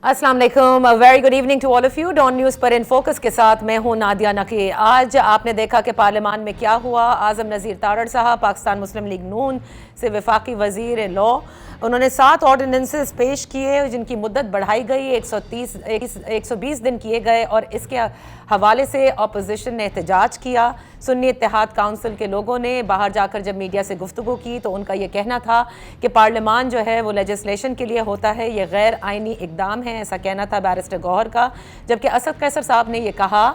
अस्सलाम वालेकुम, very good evening to all of you. Dawn News पर इन फोकस के साथ मैं हूं नादिया नकी। आज आपने देखा कि पार्लियामान में क्या हुआ। आज़म नज़ीर तारड़ साहब पाकिस्तान मुस्लिम लीग नून से वफाकी वज़ीर लॉ, उन्होंने 7 ऑर्डिनेंसेस पेश किए जिनकी मुद्दत बढ़ाई गई, 120 दिन किए गए और इसके हवाले से अपोजिशन ने एहतजाज किया। सुन्नी इत्तेहाद काउंसिल के लोगों ने बाहर जाकर जब मीडिया से गुफ्तगू की तो उनका ये कहना था कि पार्लियामान जो है वो लेजिस्लेशन के लिए होता है, ये गैर आइनी इकदाम है, ऐसा कहना था बैरिस्टर गौहर का। जबकि असद कैसर साहब ने ये कहा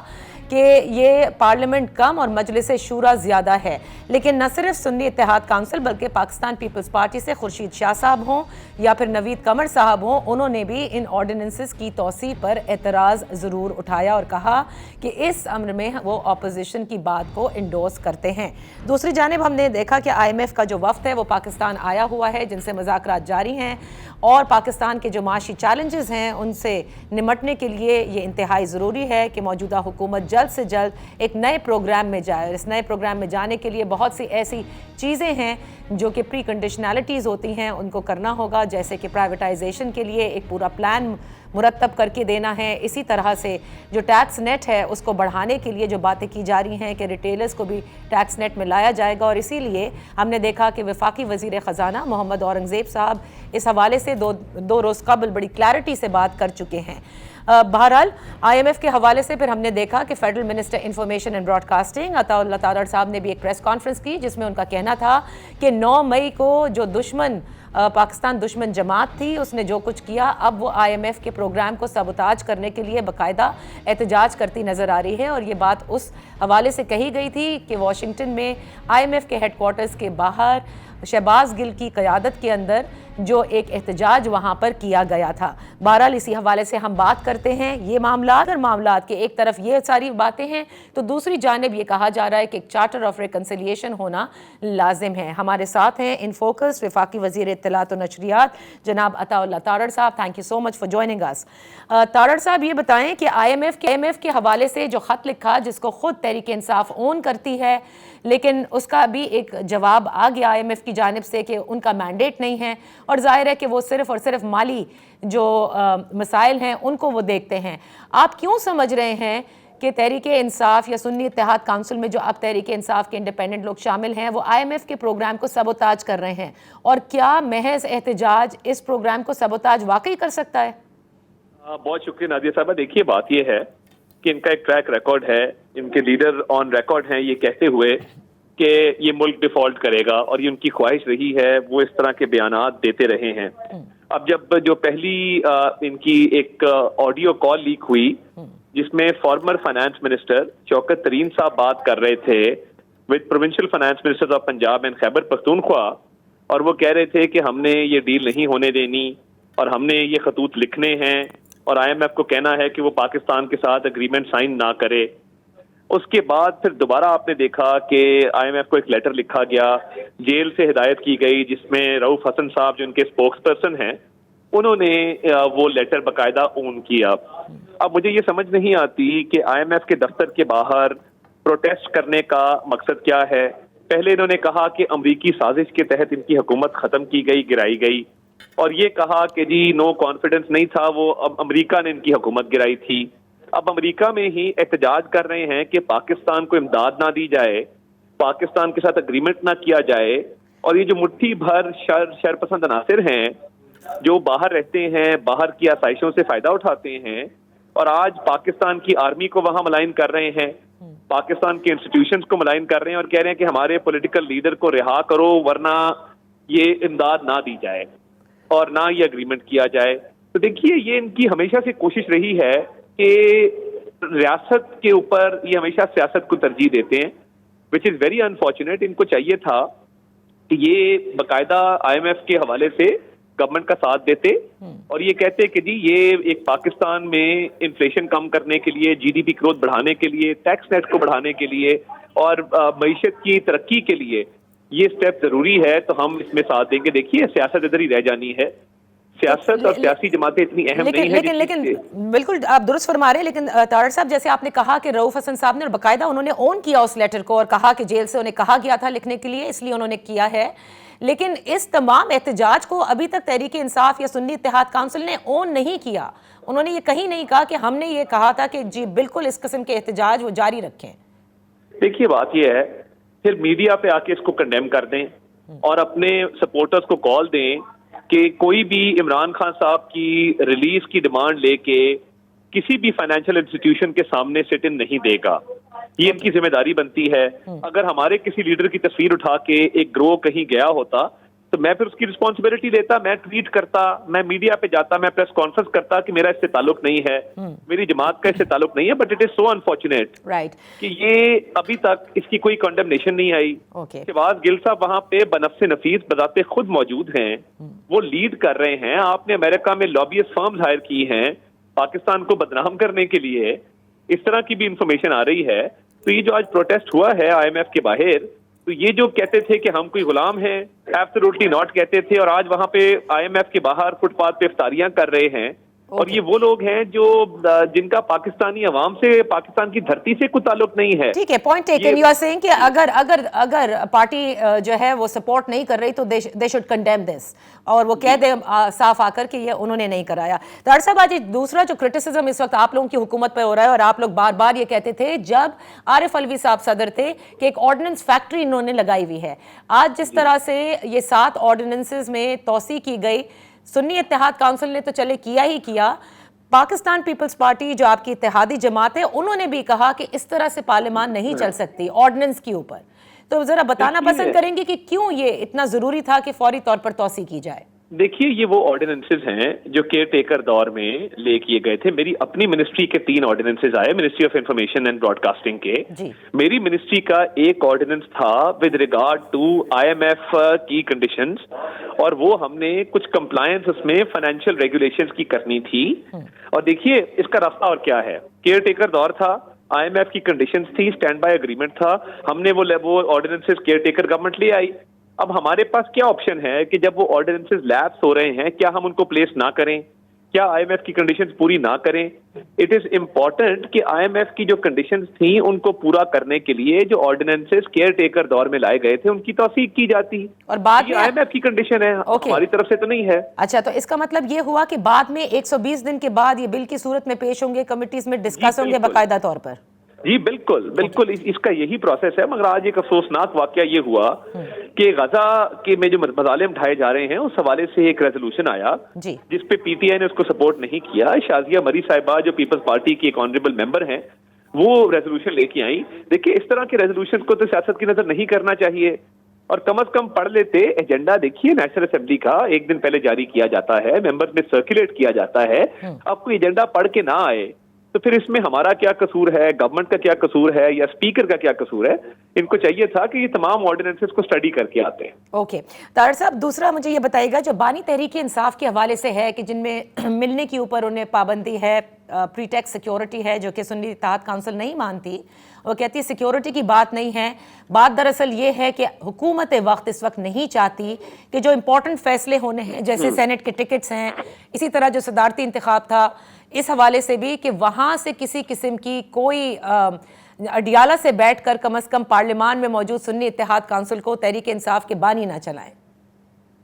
कि ये पार्लियामेंट कम और मजलिस शूरा ज़्यादा है। लेकिन न सिर्फ सुन्नी इत्तेहाद काउंसिल बल्कि पाकिस्तान पीपल्स पार्टी से खुर्शीद शाह साहब हों या फिर नवीद कमर साहब हों, उन्होंने भी इन ऑर्डिनेंसेस की तौसी पर एतराज़ ज़रूर उठाया और कहा कि इस अमर में वो अपोजिशन की बात को इंडोर्स करते हैं। दूसरी जानिब हमने देखा कि IMF का जो वफ्द है वो पाकिस्तान आया हुआ है, जिनसे मुज़ाकरात जारी हैं और पाकिस्तान के जो माशी चैलेंजेस हैं उनसे निमटने के लिए ये इंतहाई ज़रूरी है कि मौजूदा हुकूमत जल्द से जल्द एक नए प्रोग्राम में जाए। इस नए प्रोग्राम में जाने के लिए बहुत सी ऐसी चीज़ें हैं जो कि प्री कंडीशनैलिटीज़ होती हैं, उनको करना होगा, जैसे कि प्राइवेटाइजेशन के लिए एक पूरा प्लान मुरतब करके देना है। इसी तरह से जो टैक्स नेट है उसको बढ़ाने के लिए जो बातें की जा रही हैं कि रिटेलर्स को भी टैक्स नेट में लाया जाएगा, और इसीलिए हमने देखा कि वफाकी वज़ीर ख़जाना मोहम्मद औरंगज़ेब साहब इस हवाले से दो रोज़ कबल बड़ी क्लैरिटी से बात कर चुके हैं। बहरहाल IMF के हवाले से फिर हमने देखा कि federal minister information and broadcasting Attaullah Tarar साहब ने भी एक प्रेस कॉन्फ्रेंस की जिसमें उनका कहना था कि 9 मई को जो पाकिस्तान दुश्मन जमात थी उसने जो कुछ किया, अब वो IMF के प्रोग्राम को सबोताज करने के लिए बाकायदा एहतजाज करती नज़र आ रही है। और ये बात उस हवाले से कही गई थी कि वाशिंगटन में IMF के हेडक्वार्टर्स के बाहर शहबाज गिल की क़यादत के अंदर जो एक एहतजाज वहाँ पर किया गया था। बहरहाल इसी हवाले से हम बात करते हैं। ये मामलात के एक तरफ ये सारी बातें हैं तो दूसरी जानिब ये कहा जा रहा है कि एक चार्टर ऑफ रिकन्सिलिएशन होना लाजिम है। हमारे साथ हैं इन फोकस वफाकी वज़ीर इत्तलात व नशरियात जनाब अताउल्लाह तारड़ साहब। Thank you so much for joining अस। तारड़ साहब, ये बताएं कि IMF के हवाले से जो ख़त लिखा जिसको ख़ुद तहरीक इंसाफ ओन करती है, लेकिन उसका भी एक जवाब आ गया IMF की जानिब से कि उनका मैंडेट नहीं है और ज़ाहिर है कि वो सिर्फ़ और सिर्फ माली जो मसाइल हैं उनको वो देखते हैं। आप क्यों समझ रहे हैं कि तहरीक इंसाफ या सुन्नी इत्तेहाद काउंसिल में जो अब तहरीक इंसाफ के इंडिपेंडेंट लोग शामिल हैं वो IMF के प्रोग्राम को सबोताज कर रहे हैं, और क्या महज एहतजाज इस प्रोग्राम को सबोताज वाकई कर सकता है? बहुत शुक्रिया नादिया साहबा। देखिए, बात यह है कि इनका एक ट्रैक रिकॉर्ड है, इनके लीडर ऑन रिकॉर्ड हैं ये कहते हुए कि ये मुल्क डिफॉल्ट करेगा, और ये उनकी ख्वाहिश रही है, वो इस तरह के बयानात देते रहे हैं। अब जब जो पहली इनकी एक ऑडियो कॉल लीक हुई जिसमें फॉर्मर फाइनेंस मिनिस्टर शौकत तरीन साहब बात कर रहे थे with provincial finance minister of Punjab and Khyber Pakhtunkhwa, और वो कह रहे थे कि हमने ये डील नहीं होने देनी और हमने ये खतूत लिखने हैं और IMF को कहना है कि वो पाकिस्तान के साथ एग्रीमेंट साइन ना करे। उसके बाद फिर दोबारा आपने देखा कि IMF को एक लेटर लिखा गया, जेल से हिदायत की गई जिसमें रऊफ हसन साहब जो उनके स्पोक्स पर्सन हैं उन्होंने वो लेटर बाकायदा ओन किया। अब मुझे ये समझ नहीं आती कि IMF के दफ्तर के बाहर प्रोटेस्ट करने का मकसद क्या है। पहले इन्होंने कहा कि अमरीकी साजिश के तहत इनकी हुकूमत ख़त्म की गई, गिराई गई, और ये कहा कि जी नो कॉन्फिडेंस नहीं था, वो अब अमरीका ने इनकी हुकूमत गिराई थी। अब अमरीका में ही एहतजाज कर रहे हैं कि पाकिस्तान को इमदाद ना दी जाए, पाकिस्तान के साथ अग्रीमेंट ना किया जाए, और ये जो मुट्ठी भर शरपसंद अनासिर हैं जो बाहर रहते हैं, बाहर की आसाइशों से फायदा उठाते हैं और आज पाकिस्तान की आर्मी को वहां मलाइन कर रहे हैं, पाकिस्तान के इंस्टीट्यूशंस को मलाइन कर रहे हैं और कह रहे हैं कि हमारे पॉलिटिकल लीडर को रिहा करो वरना ये इमदाद ना दी जाए और ना ये अग्रीमेंट किया जाए। तो देखिए, ये इनकी हमेशा से कोशिश रही है कि रियासत के ऊपर ये हमेशा सियासत को तरजीह देते हैं, विच इज़ वेरी अनफॉर्चुनेट। इनको चाहिए था कि ये बाकायदा IMF के हवाले से गवर्नमेंट का साथ देते और ये कहते कि जी ये एक पाकिस्तान में इन्फ्लेशन कम करने के लिए, GDP ग्रोथ बढ़ाने के लिए, टैक्स नेट को बढ़ाने के लिए और मईशत की तरक्की के लिए ये स्टेप जरूरी है, तो हम इसमें साथ देंगे। देखिए, सियासत इधर ही रह जानी है। सियासत और सियासी जमातें इतनी अहम नहीं है। लेकिन बिल्कुल आप दुरुस्त फरमा रहे हैं, लेकिन तारड़ साहब जैसे आपने कहा कि रऊफ हसन साहब ने बाकायदा उन्होंने ओन किया उस लेटर को और कहा कि जेल से उन्हें कहा गया था लिखने के लिए, इसलिए उन्होंने किया है, लेकिन इस तमाम एहतजाज को अभी तक तहरीक इंसाफ या सुन्नी इत्तेहाद काउंसिल ने ओन नहीं किया। उन्होंने ये कहीं नहीं कहा कि हमने ये कहा था कि जी बिल्कुल इस किस्म के एहतजाज वो जारी रखें। देखिए बात ये है, फिर मीडिया पे आके इसको कंडेम कर दें और अपने सपोर्टर्स को कॉल दें कि कोई भी इमरान खान साहब की रिलीज की डिमांड लेके किसी भी फाइनेंशियल इंस्टीट्यूशन के सामने सिट इन नहीं देगा। ये इनकी जिम्मेदारी बनती है। अगर हमारे किसी लीडर की तस्वीर उठा के एक ग्रोह कहीं गया होता तो मैं फिर उसकी रिस्पॉन्सिबिलिटी लेता, मैं ट्वीट करता, मैं मीडिया पे जाता, मैं प्रेस कॉन्फ्रेंस करता कि मेरा इससे ताल्लुक नहीं है, मेरी जमात का इससे ताल्लुक नहीं है, but it is so unfortunate कि ये अभी तक इसकी कोई कंडेमनेशन नहीं आई। शहबाज गिल साहब वहां पे बनफ्से नफीस बजाते खुद मौजूद हैं, वो लीड कर रहे हैं। आपने अमेरिका में लॉबियस्ट फर्म्स हायर की हैं पाकिस्तान को बदनाम करने के लिए, इस तरह की भी इंफॉर्मेशन आ रही है। तो ये जो आज प्रोटेस्ट हुआ है IMF के बाहर, तो ये जो कहते थे कि हम कोई गुलाम हैं, एब्सोल्युटली नॉट कहते थे, और आज वहां पे IMF के बाहर फुटपाथ पे इफ्तारियां कर रहे हैं। और ये वो लोग हैं जो जिनका पाकिस्तानी अवाम से, पाकिस्तान की धरती से कोई ताल्लुक नहीं है। ठीक है, point taken. You are saying कि अगर पार्टी जो है वो सपोर्ट नहीं कर रही तो दे शुड कंडेम दिस, और वो कह दे साफ आकर कि ये उन्होंने नहीं कराया। तारड़ साहब, आज दूसरा जो क्रिटिसिज्म इस वक्त आप लोगों की हुकूमत पे हो रहा है, और आप लोग बार बार ये कहते थे जब आरिफ अलवी साहब सदर थे कि एक ऑर्डिनेंस फैक्ट्री इन्होंने लगाई हुई है। आज जिस तरह से ये 7 ऑर्डिनेंसेस में तोसी की गई, सुन्नी इत्तेहाद काउंसिल ने तो चले किया ही किया, पाकिस्तान पीपल्स पार्टी जो आपकी इत्तेहादी जमात है उन्होंने भी कहा कि इस तरह से पार्लियामान नहीं चल सकती ऑर्डिनेंस के ऊपर। तो जरा बताना पसंद करेंगे कि क्यों ये इतना जरूरी था कि फौरी तौर पर तौसी की जाए? देखिए, ये वो ऑर्डिनेंसेस हैं जो केयर टेकर दौर में ले किए गए थे। मेरी अपनी मिनिस्ट्री के 3 ऑर्डिनेंसेस आए, ministry of information and broadcasting के। मेरी मिनिस्ट्री का एक ऑर्डिनेंस था विद रिगार्ड टू IMF की कंडीशंस, और वो हमने कुछ कंप्लायंस उसमें फाइनेंशियल रेगुलेशंस की करनी थी। और देखिए इसका रास्ता और क्या है, केयर टेकर दौर था, IMF की कंडीशंस थी, स्टैंड बाय एग्रीमेंट था, हमने वो ऑर्डिनेंसेस केयर टेकर गवर्नमेंट ले आई। अब हमारे पास क्या ऑप्शन है कि जब वो ऑर्डिनेंसेस लैप्स हो रहे हैं, क्या हम उनको प्लेस ना करें, क्या IMF की कंडीशंस पूरी ना करें? इट इज इम्पोर्टेंट कि IMF की जो कंडीशंस थी उनको पूरा करने के लिए जो ऑर्डिनेंसेस केयर टेकर दौर में लाए गए थे उनकी तौसीक की जाती। और बाद में IMF की कंडीशन है, हमारी तरफ से तो नहीं है। अच्छा, तो इसका मतलब ये हुआ कि बाद में 120 दिन के बाद ये बिल की सूरत में पेश होंगे, कमिटीज में डिस्कस होंगे बाकायदा तौर पर? जी बिल्कुल बिल्कुल, इसका यही प्रोसेस है। मगर आज एक अफसोसनाक वाकया ये हुआ कि गजा के में जो मजालिम ढाए जा रहे हैं उस हवाले से एक रेजोल्यूशन आया जिसपे PTI ने उसको सपोर्ट नहीं किया। शाजिया मरी साहिबा जो पीपल्स पार्टी की एक ऑनरेबल मेंबर हैं, वो रेजोल्यूशन लेके आई। देखिए, इस तरह के रेजोल्यूशन को तो सियासत की नजर नहीं करना चाहिए, और कम अज कम पढ़ लेते। एजेंडा देखिए नेशनल असेंबली का एक दिन पहले जारी किया जाता है, मेंबर्स में सर्कुलेट किया जाता है। अब कोई एजेंडा पढ़ के ना आए तो फिर इसमें हमारा क्या कसूर है, गवर्नमेंट का क्या कसूर है, या स्पीकर का क्या कसूर है? इनको चाहिए था कि ये तमाम ऑर्डिनेंसेस को स्टडी करके आते हैं। ओके तारड़ साहब, दूसरा मुझे ये बताइएगा जो बानी तहरीक इंसाफ के हवाले से है कि जिनमें मिलने के ऊपर उन्हें पाबंदी है, प्रीटेक्स सिक्योरिटी है, जो कि सुन्नी इत्तेहाद काउंसिल नहीं मानती। वो कहती है सिक्योरिटी की बात नहीं है, बात दरअसल ये है कि हुकूमत वक्त इस वक्त नहीं चाहती कि जो इंपॉर्टेंट फैसले होने हैं, जैसे सेनेट के टिकट्स हैं, इसी तरह जो सदारती इंतखाब था, इस हवाले से भी कि वहाँ से किसी किस्म की कोई अडियाला से बैठकर कम अज़ कम पार्लियामान में मौजूद सुन्नी इत्तेहाद काउंसिल को तहरीक इंसाफ के बानी ना चलाएं।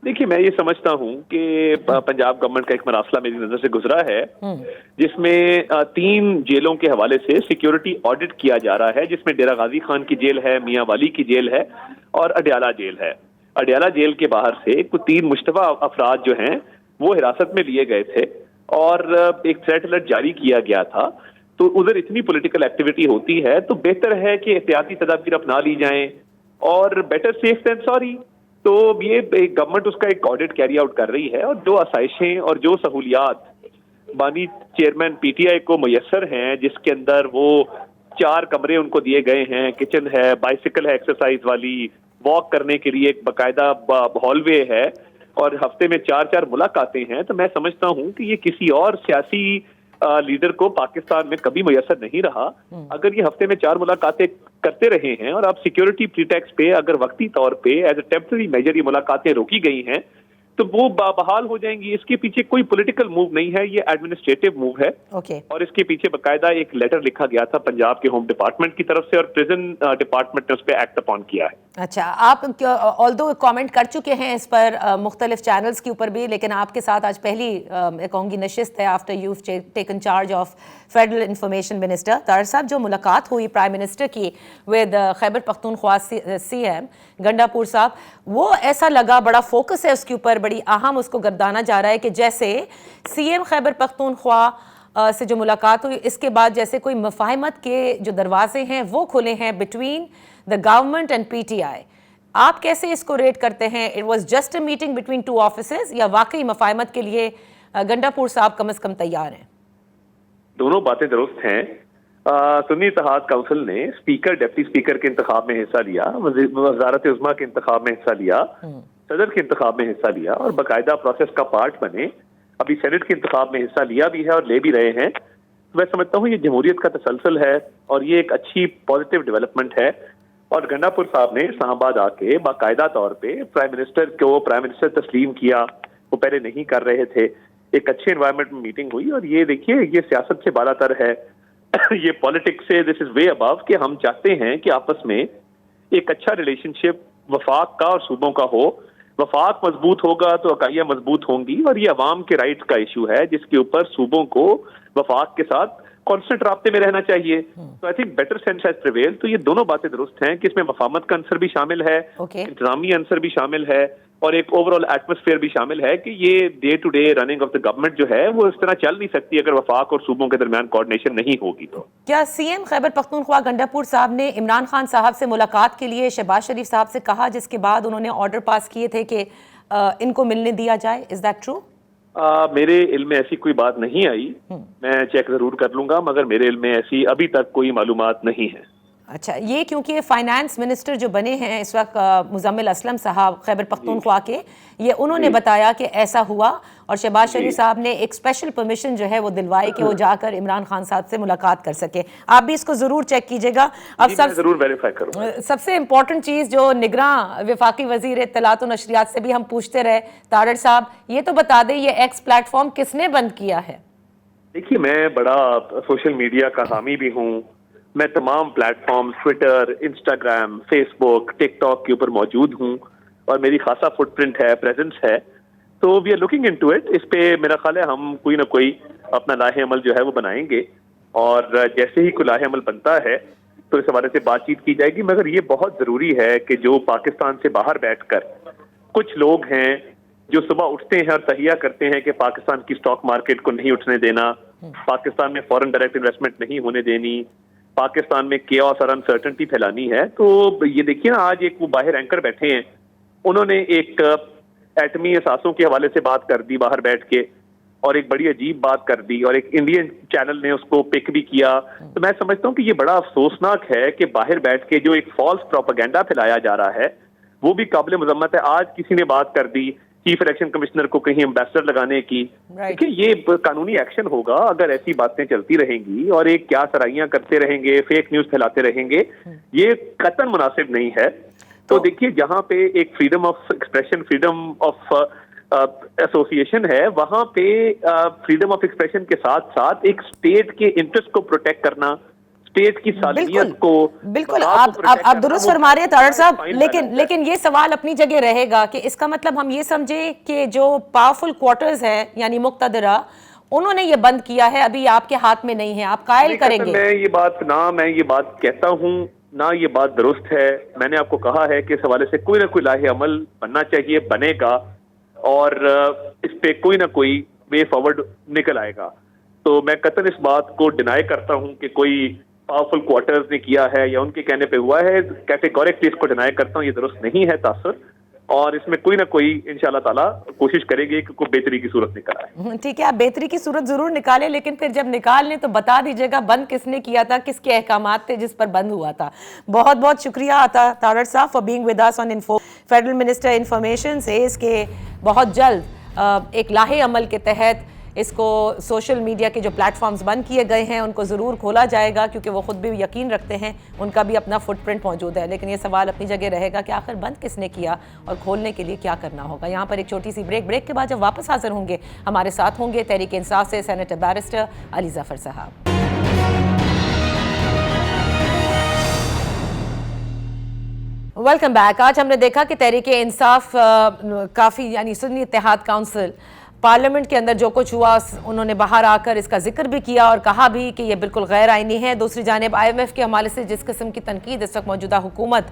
देखिए, मैं ये समझता हूँ कि पंजाब गवर्नमेंट का एक मरासला मेरी नजर से गुजरा है जिसमें 3 जेलों के हवाले से सिक्योरिटी ऑडिट किया जा रहा है, जिसमें डेरा गाजी खान की जेल है, मियाँ वाली की जेल है और अडियाला जेल है। अडियाला जेल के बाहर से कुछ 3 मुश्तबा अफराद जो हैं वो हिरासत में लिए गए थे और एक थ्रेट अलर्ट जारी किया गया था। तो उधर इतनी पॉलिटिकल एक्टिविटी होती है तो बेहतर है कि एहतियाती तदाबीर अपना ली जाएं, और बेटर सेफ देन सॉरी। तो ये गवर्नमेंट उसका एक ऑडिट कैरी आउट कर रही है, और जो आसाइशें और जो सहूलियात बानी चेयरमैन PTI को मुयस्सर हैं, जिसके अंदर वो 4 कमरे उनको दिए गए हैं, किचन है, बाइसिकल है एक्सरसाइज वाली, वॉक करने के लिए एक बाकायदा हॉलवे है, और हफ्ते में 4-4 मुलाकातें हैं, तो मैं समझता हूं कि ये किसी और सियासी लीडर को पाकिस्तान में कभी मुयस्सर नहीं रहा। अगर ये हफ्ते में 4 मुलाकातें करते रहे हैं और अब सिक्योरिटी प्रीटेक्स पे अगर वक्ती तौर पे एज ए टेम्पररी मेजर ये मुलाकातें रोकी गई हैं, تو وہ बहाल हो जाएंगी। इसके पीछे कोई पॉलिटिकल मूव नहीं है, ये एडमिनिस्ट्रेटिव मूव है। ओके। और इसके पीछे बकायदा एक लेटर लिखा गया था पंजाब के होम डिपार्टमेंट की तरफ से और प्रिजन डिपार्टमेंट ने उस पर एक्ट अपॉन किया है। अच्छा, आप ऑल्दो कमेंट कर चुके हैं इस पर मुख्तलिफ चैनल्स के ऊपर भी, लेकिन आपके साथ आज पहली कहूँगी नशिस्त है after you taken charge of federal information minister. Tarar साहब, जो मुलाकात हुई प्राइम मिनिस्टर की विद खैबर पख्तूनख्वा सीएम गंडापुर साहब, वो ऐसा लगा बड़ा फोकस है उसके ऊपर, बड़ी अहम उसको गर्दाना जा रहा है कि जैसे सीएम खैबर पख्तूनख्वा से जो मुलाकात हुई इसके बाद जैसे कोई मफाहमत के जो दरवाजे हैं वो खुले हैं between the government and PTI. आप कैसे इसको रेट करते हैं? It was just a meeting between two offices या वाकई मफाहमत के लिए गंडापुर साहब कम से कम तैयार हैं? दोनों बातें दुरुस्त हैं। सुन्नी इत्तेहाद काउंसिल ने स्पीकर, डिप्टी स्पीकर के इंतखाब में हिस्सा लिया, वजारत उज़्मा के इंतखाब में हिस्सा लिया, सदर के इंतखाब में हिस्सा लिया और बाकायदा प्रोसेस का पार्ट बने। अभी सेनेट के इंतखाब में हिस्सा लिया भी है और ले भी रहे हैं। तो मैं समझता हूँ ये जमहूरियत का तसलसल है और ये एक अच्छी पॉजिटिव डेवलपमेंट है। और गंडापुर साहब ने इस्लामाबाद आके बाकायदा तौर पे प्राइम मिनिस्टर तस्लीम किया, वो पहले नहीं कर रहे थे। एक अच्छे एनवायरनमेंट में मीटिंग हुई और ये देखिए ये सियासत से बालातर है ये पॉलिटिक्स से दिस इज वे अबव कि हम चाहते हैं कि आपस में एक अच्छा रिलेशनशिप वफाक का और सूबों का हो। वफाक मजबूत होगा तो इकाइयां मजबूत होंगी और ये अवाम के राइट्स का इशू है जिसके ऊपर सूबों को वफाक के साथ कांस्टेंट राब्ते में रहना चाहिए। तो I think better sense has prevail. तो ये दोनों बातें दुरुस्त हैं कि इसमें मफाहमत का आंसर भी शामिल है, इंतजामी आंसर भी शामिल है और एक ओवरऑल एटमॉस्फेयर भी शामिल है कि ये day to day running of the government जो है वो इस तरह चल नहीं सकती अगर वफाक और सूबों के दरमियान कोऑर्डिनेशन नहीं होगी। तो क्या सीएम खैबर पख्तूनख्वा गंडापुर साहब ने इमरान खान साहब से मुलाकात के लिए शहबाज शरीफ साहब से कहा, जिसके बाद उन्होंने ऑर्डर पास किए थे कि इनको मिलने दिया जाए? Is that true? मेरे इल्म में ऐसी कोई बात नहीं आई, मैं चेक जरूर कर लूंगा, मगर मेरे इल्म में ऐसी अभी तक कोई मालूमात नहीं है। अच्छा, ये क्योंकि फाइनेंस मिनिस्टर जो बने हैं इस वक्त मुजम्मिल असलम साहब खैबर पख्तूनख्वा के, ये उन्होंने बताया कि ऐसा हुआ और शहबाज शरीफ साहब ने एक स्पेशल परमिशन जो है वो दिलवाई कि वो जाकर इमरान खान साहब से मुलाकात कर सके। आप भी इसको जरूर चेक कीजिएगा। अब जरूर वेरीफाई करूंगा। सबसे इम्पोर्टेंट चीज जो निगरान वफाकी वजीर इत्तलात और नशरियात से भी हम पूछते रहे, तारड़ साहब ये तो बता दें ये एक्स प्लेटफॉर्म किसने बंद किया है? देखिए, मैं बड़ा सोशल मीडिया का हामी भी हूँ। मैं तमाम platform Twitter, Instagram, Facebook, TikTok के ऊपर मौजूद हूँ और मेरी खासा फुटप्रिंट है, प्रेजेंस है। तो we are looking into it. इस पे मेरा ख्याल है हम कोई ना कोई अपना लाहे अमल जो है वो बनाएंगे और जैसे ही कोई लाहे अमल बनता है तो इस हवाले से बातचीत की जाएगी। मगर ये बहुत जरूरी है कि जो पाकिस्तान से बाहर बैठकर कुछ लोग हैं जो सुबह उठते हैं और तहिया करते हैं कि पाकिस्तान की स्टॉक मार्केट को नहीं उठने देना, पाकिस्तान में फॉरेन डायरेक्ट इन्वेस्टमेंट नहीं होने देनी, पाकिस्तान में केओस और अनसर्टेनिटी फैलानी है। तो ये देखिए ना, आज एक वो बाहर एंकर बैठे हैं, उन्होंने एक एटमी असासों के हवाले से बात कर दी बाहर बैठ के और एक बड़ी अजीब बात कर दी और एक इंडियन चैनल ने उसको पिक भी किया। तो मैं समझता हूँ कि ये बड़ा अफसोसनाक है कि बाहर बैठ के जो एक फॉल्स प्रोपेगेंडा फैलाया जा रहा है वो भी काबिल मजम्मत है। आज किसी ने बात कर दी चीफ इलेक्शन कमिश्नर को कहीं एम्बेसडर लगाने की। देखिए, ये कानूनी एक्शन होगा अगर ऐसी बातें चलती रहेंगी और एक क्या सराइयां करते रहेंगे, फेक न्यूज फैलाते रहेंगे, ये कतई मुनासिब नहीं है। तो देखिए, जहां पे एक freedom of expression, freedom of association है, वहां पे फ्रीडम ऑफ एक्सप्रेशन के साथ साथ एक स्टेट के इंटरेस्ट को प्रोटेक्ट करना, स्टेट की सालमियत को बिल्कुल आप दुरुस्त फरमा रहे हैं तारड़ साहब, लेकिन ये सवाल अपनी जगह रहेगा कि इसका मतलब हम ये समझे कि जो पावरफुल क्वार्टर्स है यानी मुक्तदरा, उन्होंने ये बंद किया है, अभी आपके हाथ में नहीं है, आप कायल करेंगे? मैं ये बात कहता हूँ ना, ये बात दुरुस्त है। मैंने आपको कहा है कि इस हवाले से कोई ना कोई लाहे अमल बनना चाहिए, बनेगा और इस पे कोई ना कोई वे फॉरवर्ड निकल आएगा। तो मैं कतई इस बात को डिनाई करता हूँ कि कोई पावरफुल क्वार्टर्स ने किया है या उनके कहने पे हुआ है, कैटेगोरिकली इसको डिनाई करता हूँ, ये दुरुस्त नहीं है तासुर, और इसमें कोई ना कोई इंशाल्लाह ताला कोशिश करेंगे कि कोई बेहतरी की सूरत निकल आए। ठीक है, आप बेहतरी की सूरत जरूर निकालें, लेकिन फिर जब निकाल लें तो बता दीजिएगा बंद किसने किया था, किसके अहकामात थे जिस पर बंद हुआ था। बहुत बहुत शुक्रिया तारड़ साहब for being with us on info. Federal minister information से इसके बहुत जल्द एक लाहे अमल के तहत اس کو سوشل میڈیا کے جو پلیٹ فارمز بند کیے گئے ہیں ان کو ضرور کھولا جائے گا، کیونکہ وہ خود بھی یقین رکھتے ہیں، ان کا بھی اپنا فٹ پرنٹ موجود ہے. لیکن یہ سوال اپنی جگہ رہے گا کہ آخر بند کس نے کیا اور کھولنے کے لیے کیا کرنا ہوگا. یہاں پر ایک چھوٹی سی بریک کے بعد جب واپس حاضر ہوں گے ہمارے ساتھ ہوں گے تحریک انصاف سے سینیٹر بیرسٹر علی ظفر صاحب. Welcome back. آج ہم نے دیکھا کہ تحریک انصاف کافی یعنی سنی اتحاد کونسل پارلیمنٹ کے اندر جو کچھ ہوا انہوں نے باہر آ کر اس کا ذکر بھی کیا اور کہا بھی کہ یہ بالکل غیر آئینی ہے. دوسری جانب IMF کے حوالے سے جس قسم کی تنقید اس وقت موجودہ حکومت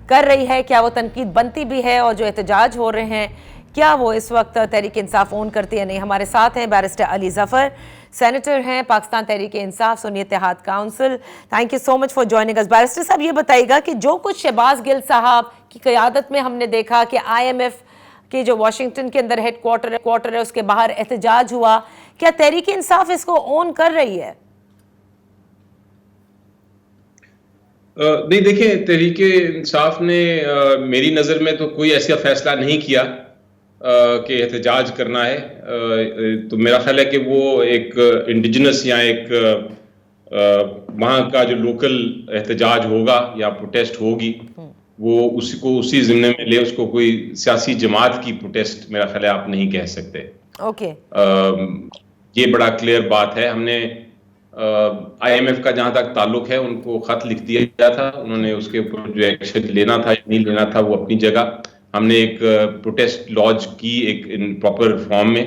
کر رہی ہے، کیا وہ تنقید بنتی بھی ہے؟ اور جو احتجاج ہو رہے ہیں کیا وہ اس وقت تحریک انصاف اون کرتی ہے؟ نہیں. ہمارے ساتھ ہیں بیرسٹر علی ظفر، سینیٹر ہیں پاکستان تحریک Insaf Sunni Ittehad Council. Thank you so much for joining us. Barrister صاحب یہ بتائیے گا کہ جو کچھ شہباز گل صاحب کی قیادت میں ہم نے دیکھا کہ IMF کہ جو واشنگٹن کے اندر ہیڈ کوارٹر ہے اس کے باہر احتجاج ہوا، کیا تحریک انصاف اس کو اون کر رہی ہے؟ نہیں دیکھیں، تحریک انصاف نے میری نظر میں تو کوئی ایسا فیصلہ نہیں کیا کہ احتجاج کرنا ہے. تو میرا خیال ہے کہ وہ ایک انڈیجنس یا ایک وہاں کا جو لوکل احتجاج ہوگا یا پروٹیسٹ ہوگی وہ اسی کو اسی ضمن میں لے. اس کو کوئی سیاسی جماعت کی پروٹیسٹ میرا خیال ہے آپ نہیں کہہ سکتے. اوکے، یہ بڑا کلیئر بات ہے. ہم نے IMF کا جہاں تک تعلق ہے ان کو خط لکھ دیا گیا تھا، انہوں نے اس کے اوپر جو ایکشن لینا تھا یا نہیں لینا تھا وہ اپنی جگہ. ہم نے ایک پروٹیسٹ لانچ کی ایک ان پراپر فارم میں،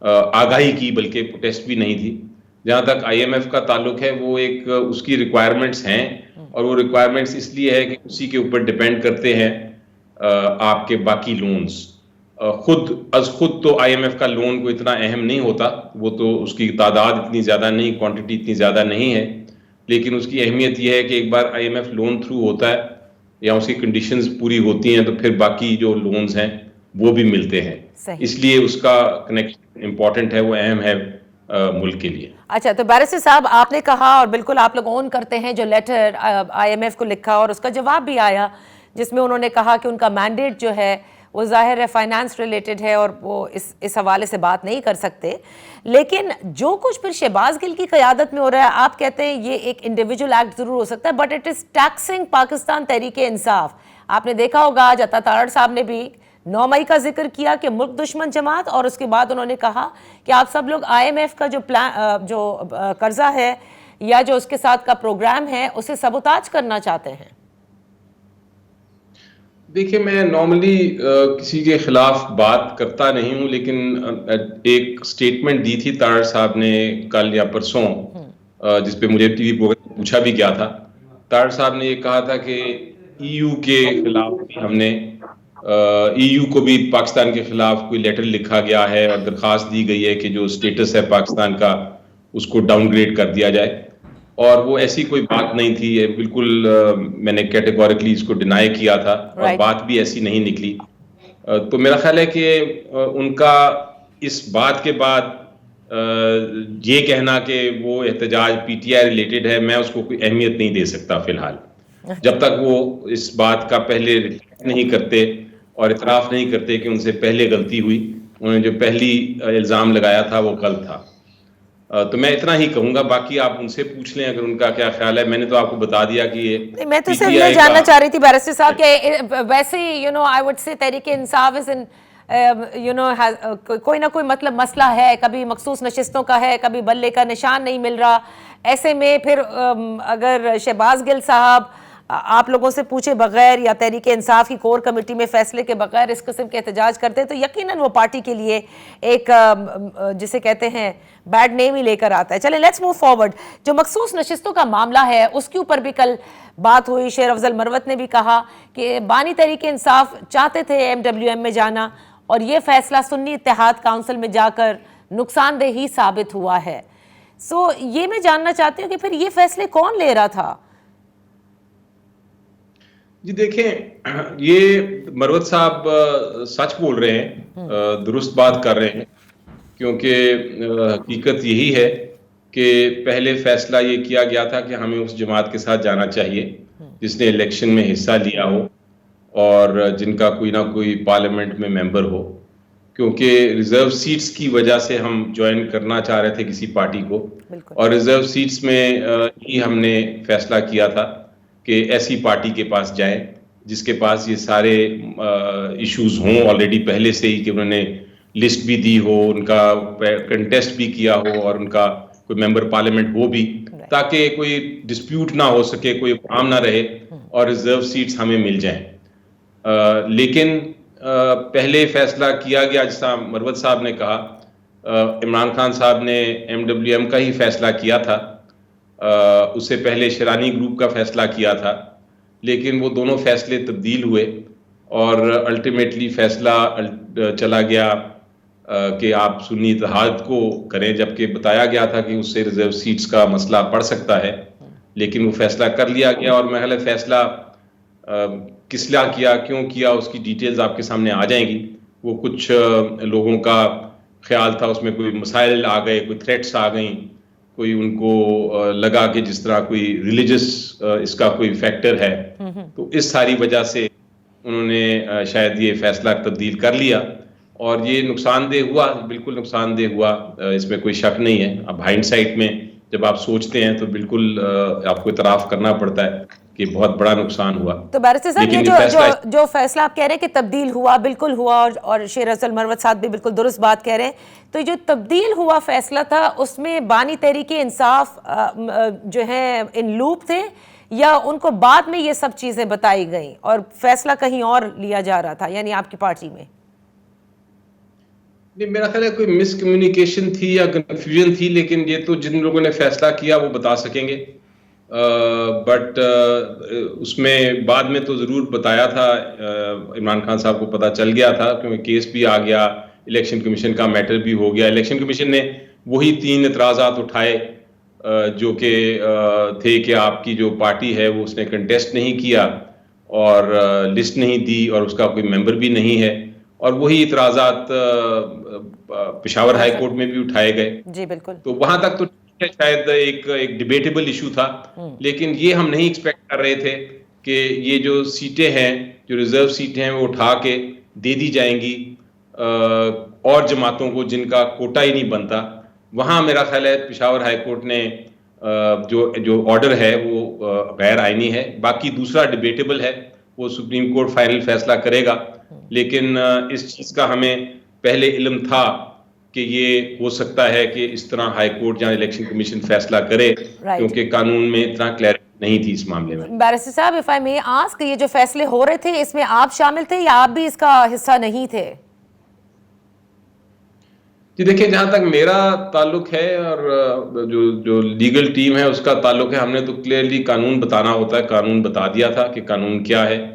آگاہی کی، بلکہ پروٹیسٹ بھی نہیں تھی. جہاں تک IMF کا تعلق ہے وہ ایک اس کی ریکوائرمنٹس ہیں، اور وہ ریکوائرمنٹس اس لیے ہے کہ اسی کے اوپر ڈیپینڈ کرتے ہیں آپ کے باقی لونز. خود تو IMF کا لون کو اتنا اہم نہیں ہوتا، وہ تو اس کی تعداد اتنی زیادہ نہیں، کوانٹٹی اتنی زیادہ نہیں ہے، لیکن اس کی اہمیت یہ ہے کہ ایک بار IMF لون تھرو ہوتا ہے یا اس کی کنڈیشنز پوری ہوتی ہیں تو پھر باقی جو لونز ہیں وہ بھی ملتے ہیں. اس لیے اس کا کنیکشن امپورٹنٹ ہے، وہ اہم ہے ملک کے لیے. اچھا، تو بیرسٹر صاحب آپ نے کہا اور بالکل آپ لوگ اون کرتے ہیں جو لیٹر IMF کو لکھا اور اس کا جواب بھی آیا جس میں انہوں نے کہا کہ ان کا مینڈیٹ جو ہے وہ ظاہر ہے فائنانس ریلیٹڈ ہے اور وہ اس حوالے سے بات نہیں کر سکتے. لیکن جو کچھ پھر شہباز گل کی قیادت میں ہو رہا ہے، آپ کہتے ہیں یہ ایک انڈیویجول ایکٹ ضرور ہو سکتا ہے but it is taxing Pakistan Tehreek Insaf. آپ نے دیکھا ہوگا آج عطا تارڑ صاحب نے بھی 9 مئی کا ذکر کیا کہ ملک دشمن جماعت، اور اس کے بعد انہوں نے کہا کہ آپ سب لوگ IMF کا جو قرضہ ہے یا جو اس کے ساتھ کا پروگرام ہے اسے سبوتاج کرنا چاہتے ہیں. دیکھیں، میں نارملی کسی کے خلاف بات کرتا نہیں ہوں، لیکن ایک سٹیٹمنٹ دی تھی تارڑ صاحب نے کل یا پرسوں، جس پہ مجھے TV پروگرام پوچھا بھی گیا تھا. تارڑ صاحب نے یہ کہا تھا کہ EU کے خلاف بھی ہم نے EU کو بھی پاکستان کے خلاف کوئی لیٹر لکھا گیا ہے اور درخواست دی گئی ہے کہ جو سٹیٹس ہے پاکستان کا اس کو ڈاؤن گریڈ کر دیا جائے، اور وہ ایسی کوئی بات نہیں تھی. بالکل میں نے کیٹیگوریکلی اس کو ڈینائی کیا تھا اور بات بھی ایسی نہیں نکلی. تو میرا خیال ہے کہ ان کا اس بات کے بعد یہ کہنا کہ وہ احتجاج PTI ریلیٹڈ ہے، میں اس کو کوئی اہمیت نہیں دے سکتا فی الحال، جب تک وہ اس بات کا پہلے نہیں کرتے اور اعتراف نہیں کرتے کہ ان سے پہلے غلطی ہوئی. انہوں نے جو پہلی الزام لگایا تھا وہ غلط تھا. تو میں اتنا ہی کہوں گا، باقی آپ ان سے پوچھ لیں اگر ان کا کیا خیال ہے. میں نے تو آپ کو بتا دیا کہ یہ میں تو صرف یہ جاننا چاہ رہی تھی بیرسٹر صاحب کہ ویسے I would say Tehreek Insaf از ان کوئی نہ کوئی مطلب مسئلہ ہے، کبھی مخصوص نشستوں کا ہے، کبھی بلے کا نشان نہیں مل رہا. ایسے میں پھر اگر شہباز گل صاحب آپ لوگوں سے پوچھے بغیر یا تحریک انصاف کی کور کمیٹی میں فیصلے کے بغیر اس قسم کے احتجاج کرتے تو یقیناً وہ پارٹی کے لیے ایک جسے کہتے ہیں بیڈ نیم ہی لے کر آتا ہے. چلیں لیٹس موو فارورڈ. جو مخصوص نشستوں کا معاملہ ہے اس کے اوپر بھی کل بات ہوئی. شیر افضل مروت نے بھی کہا کہ بانی تحریک انصاف چاہتے تھے MWM میں جانا اور یہ فیصلہ سنی اتحاد کونسل میں جا کر نقصان دہ ہی ثابت ہوا ہے. سو یہ میں جاننا چاہتی ہوں کہ پھر یہ فیصلے کون لے رہا تھا؟ جی دیکھیں، یہ مروت صاحب سچ بول رہے ہیں، درست بات کر رہے ہیں، کیونکہ حقیقت یہی ہے کہ پہلے فیصلہ یہ کیا گیا تھا کہ ہمیں اس جماعت کے ساتھ جانا چاہیے جس نے الیکشن میں حصہ لیا ہو اور جن کا کوئی نہ کوئی پارلیمنٹ میں ممبر ہو، کیونکہ ریزرو سیٹس کی وجہ سے ہم جوائن کرنا چاہ رہے تھے کسی پارٹی کو, اور ریزرو سیٹس میں ہی ہم نے فیصلہ کیا تھا کہ ایسی پارٹی کے پاس جائیں جس کے پاس یہ سارے ایشوز ہوں آلریڈی پہلے سے ہی, کہ انہوں نے لسٹ بھی دی ہو, ان کا کنٹیسٹ بھی کیا ہو, اور ان کا کوئی ممبر پارلیمنٹ ہو بھی, تاکہ کوئی ڈسپیوٹ نہ ہو سکے, کوئی کام نہ رہے اور ریزرو سیٹس ہمیں مل جائیں. لیکن پہلے فیصلہ کیا گیا, جس طرح مروت صاحب نے کہا, عمران خان صاحب نے MWM کا ہی فیصلہ کیا تھا, اس سے پہلے شیرانی گروپ کا فیصلہ کیا تھا, لیکن وہ دونوں فیصلے تبدیل ہوئے اور الٹیمیٹلی فیصلہ چلا گیا کہ آپ سنی اتحاد کو کریں, جبکہ بتایا گیا تھا کہ اس سے ریزرو سیٹس کا مسئلہ پڑ سکتا ہے, لیکن وہ فیصلہ کر لیا گیا. اور میں خیال فیصلہ کس لیے کیا, کیوں کیا, اس کی ڈیٹیلز آپ کے سامنے آ جائیں گی. وہ کچھ لوگوں کا خیال تھا اس میں کوئی مسائل آ گئے, کوئی تھریٹس آ گئیں, کوئی ان کو لگا کہ جس طرح کوئی ریلیجس اس کا کوئی فیکٹر ہے, تو اس ساری وجہ سے انہوں نے شاید یہ فیصلہ تبدیل کر لیا, اور یہ نقصان دہ ہوا, بالکل نقصان دہ ہوا, اس میں کوئی شک نہیں ہے. اب ہائنڈ سائٹ میں جب آپ سوچتے ہیں تو بالکل آپ کو اعتراف کرنا پڑتا ہے کہ بہت بڑا نقصان ہوا. تو بیرسٹر صاحب یہ جو فیصلہ آپ کہہ رہے ہیں کہ تبدیل ہوا, بالکل ہوا, اور شیر افضل مروت صاحب بھی بالکل درست بات کہہ رہے ہیں, تو جو تبدیل ہوا فیصلہ تھا اس میں بانی تحریک انصاف جو ہیں ان لوپ تھے, یا ان کو بعد میں یہ سب چیزیں بتائی گئیں اور فیصلہ کہیں اور لیا جا رہا تھا, یعنی آپ کی پارٹی میں؟ نہیں, میرا خیال ہے کوئی مس کمیونیکیشن تھی یا کنفیوژن تھی, لیکن یہ تو جن لوگوں نے فیصلہ کیا وہ بتا سکیں گے. بٹ اس میں بعد میں تو ضرور بتایا تھا, عمران خان صاحب کو پتہ چل گیا تھا, کیونکہ کیس بھی آ گیا, الیکشن کمیشن کا میٹر بھی ہو گیا. الیکشن کمیشن نے وہی 3 اعتراضات اٹھائے جو کہ تھے کہ آپ کی جو پارٹی ہے وہ اس نے کنٹیسٹ نہیں کیا اور لسٹ نہیں دی اور اس کا کوئی ممبر بھی نہیں ہے, اور وہی اعتراضات پشاور ہائی کورٹ میں بھی اٹھائے گئے. جی بالکل. تو وہاں تک تو شاید ایک ڈیبیٹیبل ایشو تھا, لیکن یہ ہم نہیں ایکسپیکٹ کر رہے تھے کہ یہ جو سیٹیں ہیں, جو ریزرو سیٹیں ہیں, وہ اٹھا کے دے دی جائیں گی اور جماعتوں کو جن کا کوٹا ہی نہیں بنتا. وہاں میرا خیال ہے پشاور ہائی کورٹ نے جو آرڈر ہے وہ غیر آئینی ہے. باقی دوسرا ڈیبیٹیبل ہے, وہ سپریم کورٹ فائنل فیصلہ کرے گا, لیکن اس چیز کا ہمیں پہلے علم تھا کہ یہ ہو سکتا ہے کہ اس طرح ہائی کورٹ یا الیکشن کمیشن فیصلہ کرے, کیونکہ قانون میں اتنا کلیئرٹی نہیں تھی اس معاملے میں. بیرسٹر صاحب, if I may ask, یہ جو فیصلے ہو رہے تھے اس میں آپ شامل تھے یا آپ بھی اس کا حصہ نہیں تھے؟ جی دیکھیں, جہاں تک میرا تعلق ہے اور جو لیگل ٹیم ہے اس کا تعلق ہے, ہم نے تو کلیئرلی قانون بتانا ہوتا ہے, قانون بتا دیا تھا کہ قانون کیا ہے.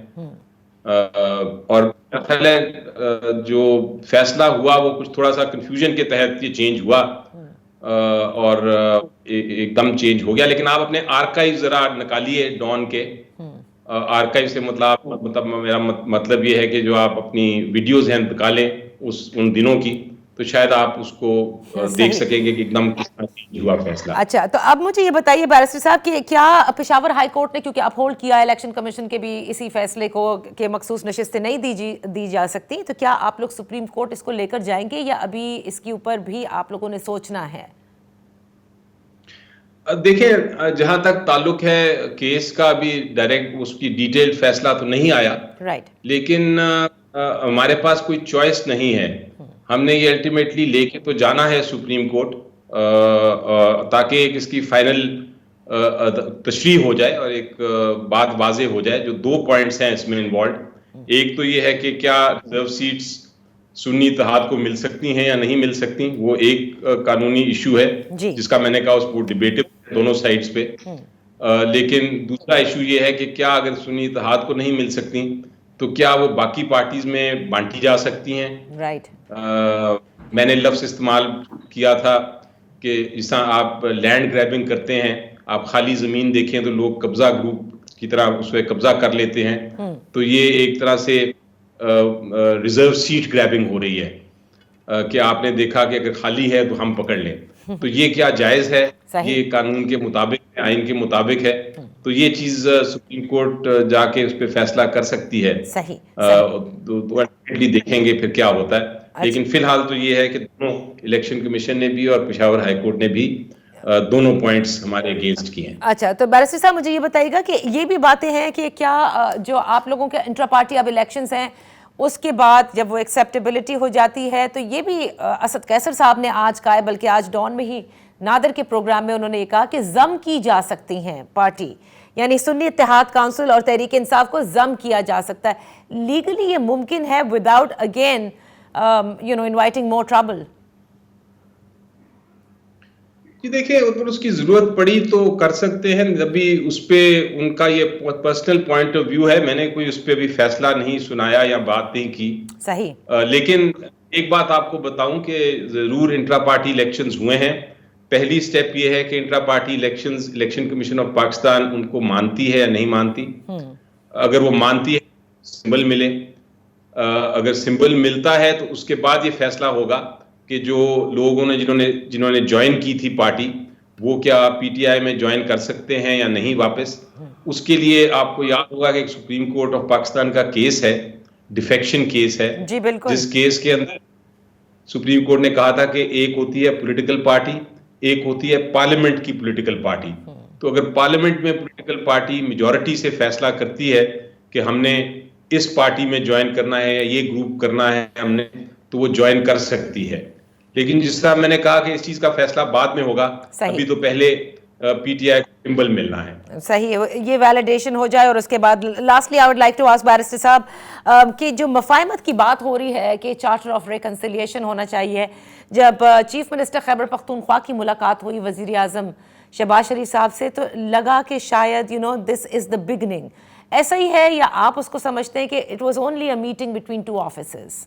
اور خیال ہے جو فیصلہ ہوا وہ کچھ تھوڑا سا کنفیوژن کے تحت یہ چینج ہوا اور ایک دم چینج ہو گیا. لیکن آپ اپنے آرکائیو ذرا نکالیے ڈان کے, آرکائیو سے مطلب میرا مطلب یہ ہے کہ جو آپ اپنی ویڈیوز ہیں نکالیں ان دنوں کی, تو شاید آپ اس کو دیکھ سکیں گے کہ ایک دم کس طرح چینج ہوا فیصلہ. اچھا, تو اب مجھے یہ بتائیے بیرسٹر صاحب کہ کیا پشاور ہائی کورٹ نے, کیونکہ اپ ہولڈ کیا الیکشن کمیشن کے بھی اسی فیصلے کو کہ مخصوص نشستیں نہیں دی جا سکتی, تو کیا آپ لوگ سپریم کورٹ اس کو لے کر جائیں گے یا ابھی اس کے اوپر بھی آپ لوگوں نے سوچنا ہے؟ دیکھیں, جہاں تک تعلق ہے کیس کا, ابھی ڈائریکٹ اس کی ڈیٹیل فیصلہ تو نہیں آیا, لیکن ہمارے پاس کوئی چوائس نہیں ہے. ہم نے یہ الٹیمیٹلی لے کے تو جانا ہے سپریم کورٹ, تاکہ اس کی فائنل تشریح ہو جائے اور ایک بات واضح ہو جائے. جو 2 پوائنٹس ہیں اس میں انوالوڈ, ایک تو یہ ہے کہ کیا ریزرو سیٹس سنی اتحاد کو مل سکتی ہیں یا نہیں مل سکتی, وہ ایک قانونی ایشو ہے جس کا میں نے کہا اس کو ڈیبیٹ دونوں سائڈز پہ. لیکن دوسرا ایشو یہ ہے کہ کیا اگر سنی اتحاد کو نہیں مل سکتی تو کیا وہ باقی پارٹیز میں بانٹی جا سکتی ہیں. میں نے لفظ استعمال کیا تھا کہ جس طرح آپ لینڈ گریبنگ کرتے ہیں, آپ خالی زمین دیکھیں تو لوگ قبضہ گروپ کی طرح اس پہ قبضہ کر لیتے ہیں, تو یہ ایک طرح سے ریزرو سیٹ گریبنگ ہو رہی ہے کہ آپ نے دیکھا کہ اگر خالی ہے تو ہم پکڑ لیں. تو یہ کیا جائز ہے؟ یہ قانون کے مطابق, آئین کے مطابق ہے, تو یہ چیز سپریم کورٹ جا کے اس پہ فیصلہ کر سکتی ہے. تو دیکھیں گے پھر کیا ہوتا ہے. لیکن فی الحال تو یہ ہے کہ دونوں الیکشن کمیشن نے بھی اور پشاور ہائی کورٹ نے بھی دونوں پوائنٹس ہمارے اگینسٹ کیے ہیں. اچھا، تو بیرسٹر صاحب مجھے یہ بتائیے گا کہ یہ بھی باتیں ہیں کہ کیا جو آپ لوگوں کے انٹرا پارٹی اب الیکشنز ہیں اس کے بعد جب وہ ایکسیپٹیبلٹی ہو جاتی ہے، تو یہ بھی اسد قیصر صاحب نے آج کہا ہے، بلکہ آج ڈان میں ہی نادر کے پروگرام میں انہوں نے یہ کہا کہ ضم کی جا سکتی ہیں پارٹی، یعنی سنی اتحاد کونسل اور تحریک انصاف کو ضم کیا جا سکتا ہے. لیگلی یہ ممکن ہے وداؤٹ اگین انوائٹنگ مور ٹربل؟ جی دیکھیں، اگر اس کی ضرورت پڑی تو کر سکتے ہیں. ابھی اس پہ ان کا یہ پرسنل پوائنٹ آف ویو ہے، میں نے کوئی اس پہ بھی فیصلہ نہیں سنایا یا بات نہیں کی. صحیح. لیکن ایک بات آپ کو بتاؤں کہ ضرور انٹرا پارٹی الیکشنز ہوئے ہیں. پہلی سٹیپ یہ ہے کہ intra party election commission of Pakistan ان کو مانتی ہے یا نہیں مانتی. اگر وہ مانتی ہے سمبل ملے، اگر سمبل ملتا ہے تو اس کے بعد یہ فیصلہ ہوگا کہ جو لوگوں نے جنہوں نے جوائن کی تھی پارٹی، وہ کیا پی ٹی آئی میں جوائن کر سکتے ہیں یا نہیں واپس. اس کے لیے آپ کو یاد ہوگا کہ ایک سپریم کورٹ آف پاکستان کا کیس ہے، ڈیفیکشن کیس ہے. جی بالکل. جس کیس کے اندر سپریم کورٹ نے کہا تھا کہ ایک ہوتی ہے پولیٹیکل پارٹی، ایک ہوتی ہے پارلیمنٹ کی پولیٹیکل پارٹی. تو اگر پارلیمنٹ میں پولیٹیکل پارٹی میجورٹی سے فیصلہ کرتی ہے کہ ہم نے اس پارٹی میں جوائن کرنا ہے یا یہ گروپ کرنا ہے ہم نے، تو وہ جوائن کر سکتی ہے. لیکن جس طرح میں نے کہا کہ اس چیز کا فیصلہ بعد میں ہوگا، ابھی تو پہلے پی ٹی آئی کو سمبل ملنا ہے. صحیح، یہ ویلیڈیشن ہو جائے. اور اس کے بعد lastly I would like to ask barrister صاحب کہ جو مفاہمت کی بات ہو رہی ہے کہ چارٹر آف ریکنسیلیشن ہونا چاہیے، جب چیف منسٹر خیبر پختونخوا کی ملاقات ہوئی وزیر اعظم شہباز شریف صاحب سے، تو لگا کہ شاید دس از دا بگننگ. ایسا ہی ہے یا آپ اس کو سمجھتے ہیں کہ it was only a meeting between two offices?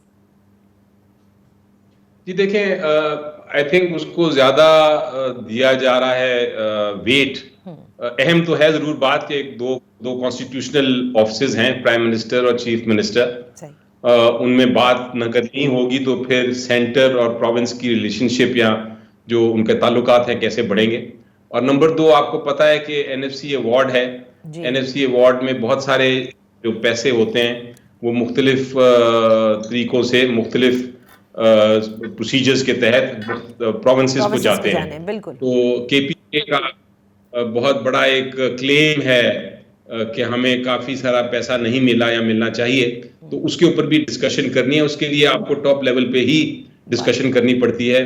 جی دیکھیں، آئی تھنک اس کو زیادہ دیا جا رہا ہے ویٹ. اہم تو ہے ضرور بات کہ دو کانسٹیٹیوشنل آفسز ہیں، پرائم منسٹر اور چیف منسٹر. ان میں بات نہ کرنی ہوگی تو پھر سینٹر اور پروونس کی ریلیشن شپ یا جو ان کے تعلقات ہیں کیسے بڑھیں گے. اور نمبر 2، آپ کو پتہ ہے کہ این ایف سی ایوارڈ ہے. این ایف سی ایوارڈ میں بہت سارے جو پیسے ہوتے ہیں وہ مختلف طریقوں سے، مختلف پروسیجرز کے تحت پروونسز کو جاتے ہیں. تو کے پی کے کا بہت بڑا ایک کلیم ہے کہ ہمیں کافی سارا پیسہ نہیں ملا یا ملنا چاہیے، تو اس کے اوپر بھی ڈسکشن کرنی ہے. اس کے لیے آپ کو ٹاپ لیول پہ ہی ڈسکشن کرنی پڑتی ہے.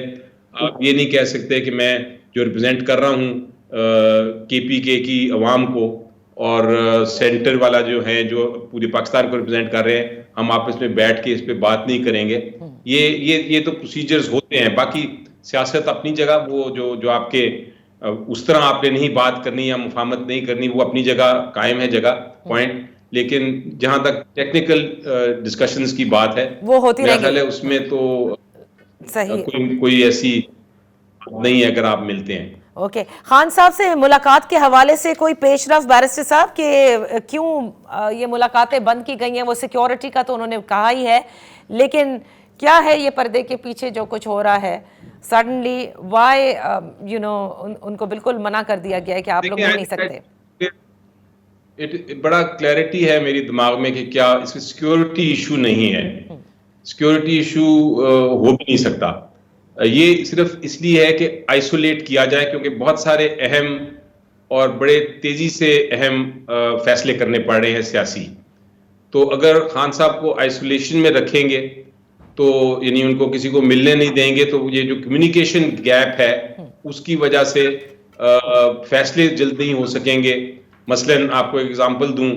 آپ یہ نہیں کہہ سکتے کہ میں جو ریپرزینٹ کر رہا ہوں کے پی کے کی عوام کو اور سینٹر والا جو ہے جو پورے پاکستان کو ریپرزینٹ کر رہے ہیں، ہم آپس میں بیٹھ کے اس پہ بات نہیں کریں گے. یہ تو پروسیجرز ہوتے ہیں. باقی سیاست اپنی جگہ، وہ جو آپ کے اس طرح آپ نے نہیں بات کرنی یا مفاہمت نہیں کرنی، وہ اپنی جگہ قائم ہے جگہ پوائنٹ. لیکن جہاں تک ٹیکنیکل ڈسکشنز کی بات ہے، وہ ہوتی میرا خیال ہے اس میں تو کوئی ایسی نہیں ہے اگر آپ ملتے ہیں. اوکے. خان صاحب سے ملاقات کے حوالے سے کوئی پیش رفت بیرسٹر صاحب کہ کیوں یہ ملاقاتیں بند کی گئی ہیں؟ وہ سیکیورٹی کا تو انہوں نے کہا ہی ہے، لیکن کیا ہے یہ پردے کے پیچھے جو کچھ ہو رہا ہے؟ سڈنلی وائی ان کو بالکل منع کر دیا گیا ہے کہ آپ لوگ مل نہیں سکتے. بڑا کلیئرٹی ہے میری دماغ میں کہ کیا اس میں سیکیورٹی ایشو نہیں ہے. سیکیورٹی ایشو ہو بھی نہیں سکتا. یہ صرف اس لیے ہے کہ آئسولیٹ کیا جائے، کیونکہ بہت سارے اہم اور بڑے تیزی سے اہم فیصلے کرنے پڑ رہے ہیں سیاسی. تو اگر خان صاحب کو آئسولیشن میں رکھیں گے تو یعنی ان کو کسی کو ملنے نہیں دیں گے، تو یہ جو کمیونیکیشن گیپ ہے اس کی وجہ سے فیصلے جلد نہیں ہو سکیں گے. مثلاً آپ کو ایک ایگزامپل دوں،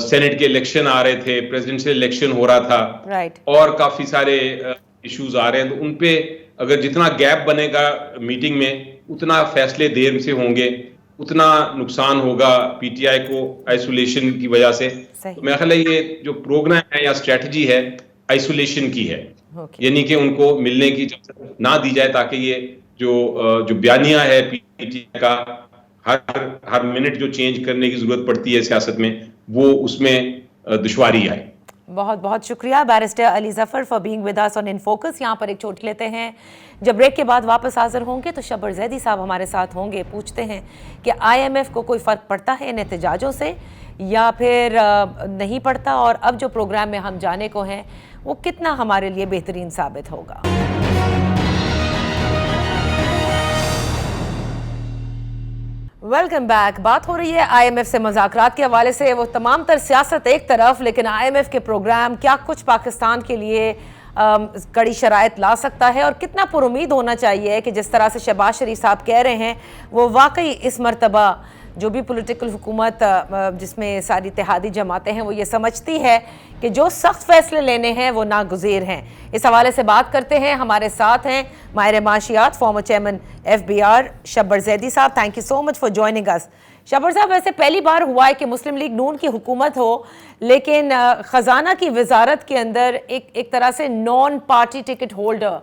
سینٹ کے الیکشن آ رہے تھے، پریزیڈنشل الیکشن ہو رہا تھا، اور کافی سارے ایشوز آ رہے ہیں. تو ان پہ اگر جتنا گیپ بنے گا میٹنگ میں، اتنا فیصلے دیر سے ہوں گے، اتنا نقصان ہوگا پی ٹی آئی کو آئسولیشن کی وجہ سے. تو میرا خیال ہے یہ جو پروگرام ہے یا اسٹریٹجی ہے آئسولیشن کی ہے، یعنی کہ ان کو ملنے کی اجازت نہ دی جائے، تاکہ یہ جو بیانیہ ہے پی ٹی آئی کا ہر منٹ جو چینج کرنے کی ضرورت پڑتی ہے سیاست میں، وہ اس میں دشواری آئے. बहुत बहुत शुक्रिया barrister Ali Zafar for being with us on in focus. यहाँ पर एक छोट लेते हैं, जब ब्रेक के बाद वापस हाजिर होंगे तो शब्बर ज़ैदी साहब हमारे साथ होंगे। पूछते हैं कि IMF को कोई फ़र्क पड़ता है इन एहतजाजों से या फिर नहीं पड़ता, और अब जो प्रोग्राम में हम जाने को हैं वो कितना हमारे लिए बेहतरीन साबित होगा। Welcome back. बात हो रही है IMF से मुज़ाकरात के हवाले से। वो तमाम तर सियासत एक तरफ, लेकिन IMF के प्रोग्राम क्या कुछ पाकिस्तान के लिए कड़ी शराइत ला सकता है, और कितना पुरुमीद होना चाहिए कि जिस तरह से शहबाज शरीफ साहब कह रहे हैं वो वाकई इस मरतबा जो भी पॉलिटिकल हुकूमत जिसमें सारी इत्तेहादी जमातें हैं वो ये समझती है कि जो सख्त फैसले लेने हैं वो नागुज़ीर हैं। इस हवाले से बात करते हैं। हमारे साथ हैं माहिर माशियात former chairman FBR Shabbar Zaidi साहब। Thank you so much for joining us. Shabbar साहब, वैसे पहली बार हुआ है कि मुस्लिम लीग नून की हुकूमत हो, लेकिन ख़जाना की वजारत के अंदर एक तरह से नॉन पार्टी टिकट होल्डर